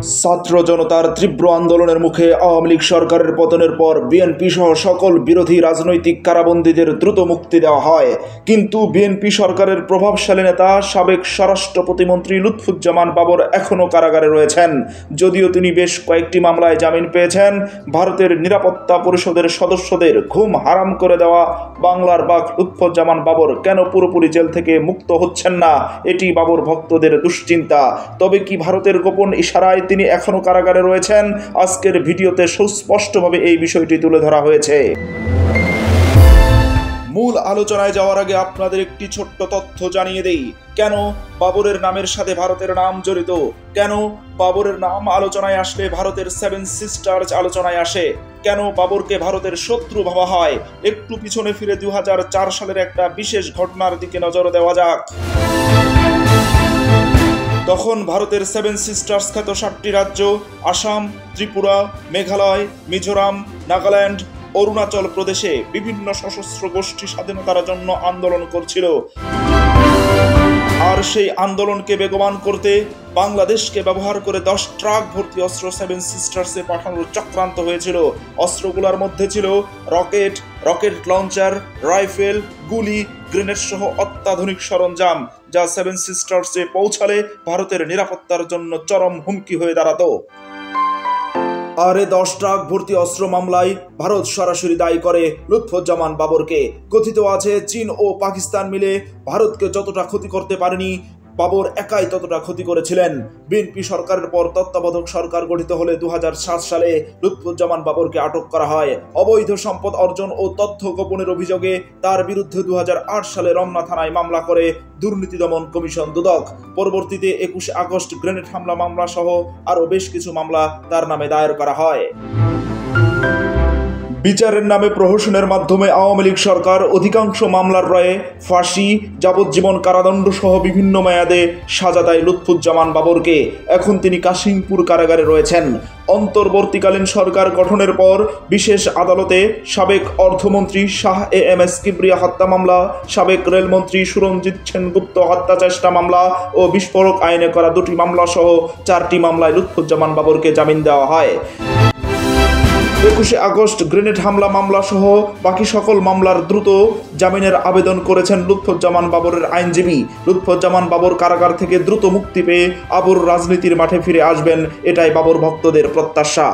ছাত্র জনতার তীব্র আন্দোলনের মুখে আওয়ামী লীগ সরকারের পতনের পর বিএনপি সহ সকল বিরোধী রাজনৈতিক কারাবন্দীদের দ্রুত মুক্তি দেওয়া হয়, কিন্তু বিএনপি সরকারের প্রভাবশালী নেতা সাবেক স্বরাষ্ট্র প্রতিমন্ত্রী লুৎফুজ্জামান বাবর এখনও কারাগারে রয়েছেন। যদিও তিনি বেশ কয়েকটি মামলায় জামিন পেয়েছেন, ভারতের নিরাপত্তা পরিষদের সদস্যদের ঘুম হারাম করে দেওয়া বাংলার বাঘ লুৎফুজ্জামান বাবর কেন পুরোপুরি জেল থেকে মুক্ত হচ্ছেন না, এটি বাবর ভক্তদের দুশ্চিন্তা। তবে কি ভারতের গোপন ইশারায় তিনি এখনো কারাগারে রয়েছেন? আজকের ভিডিওতে সুস্পষ্টভাবে এই বিষয়টি তুলে ধরা হয়েছে। মূল আলোচনায় যাওয়ার আগে আপনাদের একটি ছোট্ট তথ্য জানিয়ে দেই। কেন বাবরের নামের সাথে ভারতের নাম জড়িত? কেন বাবরের নাম আলোচনায় আসলে ভারতের 7 সিস্টার্স আলোচনায় আসে? কেন বাবরকে ভারতের শত্রু ভাবা হয়? একটু পিছনে ফিরে 2004 সালের একটা বিশেষ ঘটনার দিকে নজর দেওয়া যাক। তখন ভারতের 7 সিস্টার্স খ্যাত 7টি রাজ্য আসাম, ত্রিপুরা, মেঘালয়, মিজোরাম, নাগাল্যান্ড, অরুণাচল প্রদেশে বিভিন্ন সশস্ত্র গোষ্ঠী স্বাধীনতার জন্য আন্দোলন করছিল। আর সেই আন্দোলনকে বেগবান করতে বাংলাদেশকে ব্যবহার করে 10 ট্রাক ভর্তি অস্ত্র 7 সিস্টার্সে পাঠানোর চক্রান্ত হয়েছিল। অস্ত্রগুলোর মধ্যে ছিল রকেট লঞ্চার, রাইফেল, গুলি, গ্রেনেড সহ অত্যাধুনিক সরঞ্জাম, যা 7 সিস্টার্সে পৌঁছালে ভারতের নিরাপত্তার জন্য চরম হুমকি হয়ে দাঁড়াতো। আর এই 10 ট্রাক ভর্তি অস্ত্র মামলায় ভারত সরাসরি দায়ী করে লুৎফুজ্জামান বাবরকে। কথিত আছে চীন ও পাকিস্তান মিলে ভারতকে যতটা ক্ষতি করতে পারেনি, বাবর একাই ততটা ক্ষতি করেছিলেন। বিএনপি সরকারের পর তত্ত্বাবধায়ক সরকার গঠিত হলে 2007 সালে লুৎফুজ্জামান বাবরকে আটক করা হয়। অবৈধ সম্পদ অর্জন ও তথ্য গোপনের অভিযোগে তার বিরুদ্ধে 2008 সালে রমনা থানায় মামলা করে দুর্নীতি দমন কমিশন দুদক। পরবর্তীতে 21 আগস্ট গ্রেনেড হামলা মামলা সহ আরও বেশ কিছু মামলা তার নামে দায়ের করা হয়। বিচারের নামে প্রহসনের মাধ্যমে আওয়ামী লীগ সরকার অধিকাংশ মামলার রায়ে ফাঁসি, যাবজ্জীবন কারাদণ্ড সহ বিভিন্ন মেয়াদে সাজা দেয় লুৎফুজ্জামান বাবরকে। এখন তিনি কাশিমপুর কারাগারে রয়েছেন। অন্তর্বর্তীকালীন সরকার গঠনের পর বিশেষ আদালতে সাবেক অর্থমন্ত্রী শাহ এএমএস কিবরিয়া হত্যা মামলা, সাবেক রেলমন্ত্রী সুরঞ্জিত সেনগুপ্ত হত্যা চেষ্টা মামলা ও বিস্ফোরক আইনে করা 2টি মামলা সহ 4টি মামলায় লুৎফুজ্জামান বাবরকে জামিন দেওয়া হয়। 21 আগস্ট গ্রেনেড হামলা মামলা সহ বাকি সকল মামলার দ্রুত জামিনের আবেদন করেছেন লুৎফুজ্জামান বাবরের আইনজীবী। লুৎফুজ্জামান বাবর কারাগার থেকে দ্রুত মুক্তি পেয়ে আবার রাজনীতির মাঠে ফিরে আসবেন, এটাই বাবর ভক্তদের প্রত্যাশা।